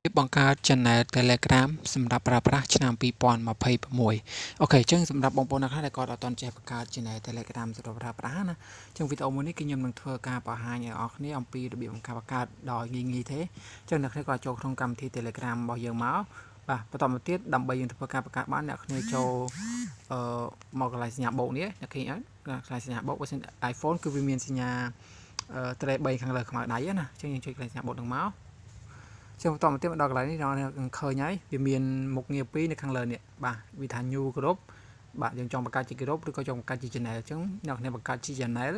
បង្កើត Channel Telegram សម្រាប់ប្រើប្រាស់ឆ្នាំ2026អូខេអញ្ចឹងសម្រាប់បងប្អូនអ្នកខ្លះដែលគាត់អត់ទាន់ចេះបង្កើត Channel Telegram សម្រាប់ប្រើប្រាស់ណាអញ្ចឹងវីដេអូមួយនេះគឺខ្ញុំនឹងធ្វើការបង្ហាញឲ្យអ្នកគ្នាអំពីរបៀបបង្កើតដោយងាយទេអញ្ចឹងអ្នកគ្នាក៏ចូលក្នុងកម្មវិធី Telegram របស់យើងមកបាទបន្តមកទៀតដើម្បីយើងធ្វើការបង្កើតបានអ្នកគ្នាចូលមកកន្លែងសញ្ញាបូកនេះអ្នកគ្នាអត់កន្លែងសញ្ញាបូកបើសិន iPhone គឺវាមានសញ្ញាត្រេ3ខាងលើខ្មៅដៃណាអញ្ចឹងយើងចុចកន្លែងសញ្ញាបូកនឹងមកចឹងបន្តមកទៀតមកដល់កន្លែងនេះនឹងឃើញហើយវាមានមុខងារពីរនៅខាងលើនេះបាទវាថា new group បាទយើងចង់បង្កើតជា group ឬក៏ចង់បង្កើតជា channel អញ្ចឹងអ្នកគ្នាបង្កើតជា channel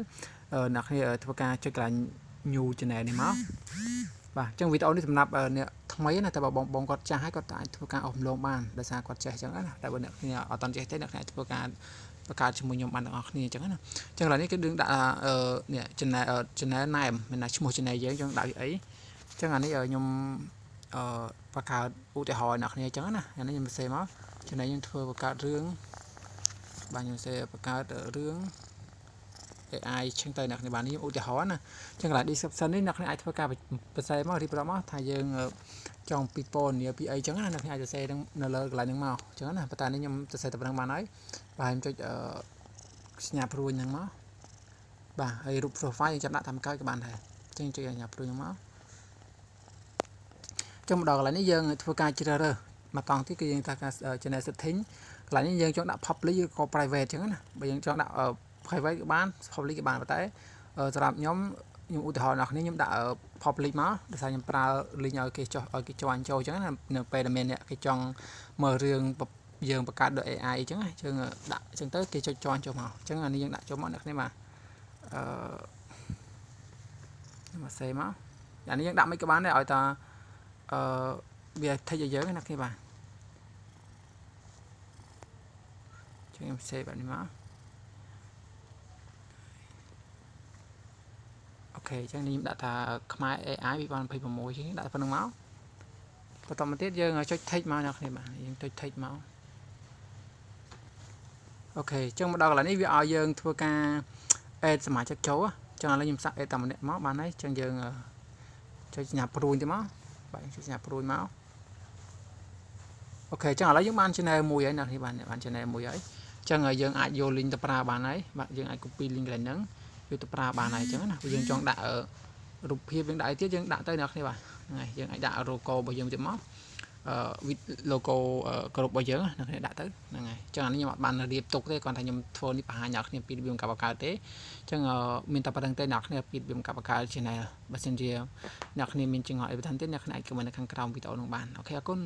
អ្នកគ្នាធ្វើការចុចកន្លែង new channel នេះមកបាទអញ្ចឹងវីដេអូនេះសម្រាប់អ្នកថ្មីណាតែបើបងគាត់ចាស់ហើយគាត់អាចធ្វើការអស់រំលងបានដោយសារគាត់ចេះអញ្ចឹងណាតែបើអ្នកគ្នាអត់តន់ចេះទេអ្នកគ្នាអាចធ្វើការបង្កើតជាមួយខ្ញុំបានទាំងអស់គ្នាអញ្ចឹងណាអញ្ចឹងឥឡូវនេះគឺយើងដាក់នេះ channel name មានថាឈ្មោះ channel យើងចង់ដាក់វាអីអញ្ចឹងអានេះខ្ញុំបង្កើតឧទាហរណ៍អ្នកគ្នាអញ្ចឹងណាអានេះខ្ញុំសេមកចំណែកយើងធ្វើបង្កើតរឿងបាទខ្ញុំសេបង្កើតរឿង AI ឈឹងទៅអ្នកគ្នាបាននេះឧទាហរណ៍ណាអញ្ចឹងកន្លែង description នេះអ្នកគ្នាអាចធ្វើការបន្ថែមមករៀបរាប់មកថាយើងចង់ពីពណ៌នាពីអីអញ្ចឹងណាអ្នកគ្នាអាចសរសេរនៅលើកន្លែងហ្នឹងមកអញ្ចឹងណាប៉ុន្តែនេះខ្ញុំសរសេរតែប៉ុណ្្នឹងបានហើយបាទខ្ញុំចុចសញ្ញាព្រួយហ្នឹងមកបាទហើយរូប profile យើងចាប់ដាក់តាមកើតក៏បានដែរអញ្ចឹងចុចសញ្ញាព្រួយហ្នឹងមកចុះមកដល់កន្លែងនេះយើងធ្វើការជ្រើសរើសមកតង់ទៀតគឺយើងថាការ channel setting កន្លែងនេះយើងចង់ដាក់ public ឬក៏ private អញ្ចឹងណាបើយើងចង់ដាក់ private ក៏បាន public ក៏បានប៉ុន្តែសម្រាប់ខ្ញុំឧទាហរណ៍អ្នកគ្នាខ្ញុំដាក់ public មកដោយសារខ្ញុំប្រើ link ឲ្យគេចុះឲ្យគេ join ចូលអញ្ចឹងណានៅពេលដែលមានអ្នកគេចង់មើលរឿងយើងបង្កើតដោយ AI អញ្ចឹងណាយើងដាក់អញ្ចឹងទៅគេចុច join ចូលមកអញ្ចឹងអានេះយើងដាក់ចូលមកអ្នកគ្នាបាទមកសេមកអានេះយើងដាក់មិនក៏បានដែរឲ្យតាវាថេចឲ្យយើងណាគ្នាបាទចឹងខ្ញុំសេបែបនេះមកអូខេចឹងនេះខ្ញុំដាក់ថាខ្មែរ AI 2026ចឹងដាក់ប៉ុណ្្នឹងមកបន្តមកទៀតយើងចុច text មកអ្នកគ្នាបាទយើងចុច text មកអូខេចឹងមកដល់កន្លែងនេះវាឲ្យយើងធ្វើការ add សមាជិកចូលចឹងឥឡូវខ្ញុំសាក់ add តែម្នាក់មកបានហើយចឹងយើងចុចសញ្ញាព្រួយទៅមកបាទចុចសញ្ញាព្រួយមកអូខេចឹងឥឡូវយើងបាន channel មួយហើយអ្នកនេះបាន channel មួយហើយចឹងយើងអាចយក link ទៅប្រើបានហើយបាទយើងអាច copy link កន្លែងហ្នឹងវាទៅប្រើបានហើយចឹងណាយើងចង់ដាក់រូបភាពយើងដាក់អីទៀតយើងដាក់ទៅអ្នកនេះបាទហ្នឹងហើយយើងអាចដាក់ logo របស់យើងទៀតមកlogo ក្រុមរបស់យើងអ្នកនេះដាក់ទៅហ្នឹងហើយចឹងអានេះខ្ញុំអត់បានរៀបទុកទេគ្រាន់តែខ្ញុំធ្វើនេះបង្ហាញអ្នកគ្នាពីរបៀបបង្កើតទេចឹងមានតែប៉ុណ្្នឹងទេអ្នកគ្នាពីរបៀបបង្កើត channel បើសិនជាអ្នកគ្នាមានចង្អុលអីបន្ថែមទៀតអ្នកគ្នាអាច comment នៅខាងក្រោមវីដេអូនោះបានអូខេអរគុណ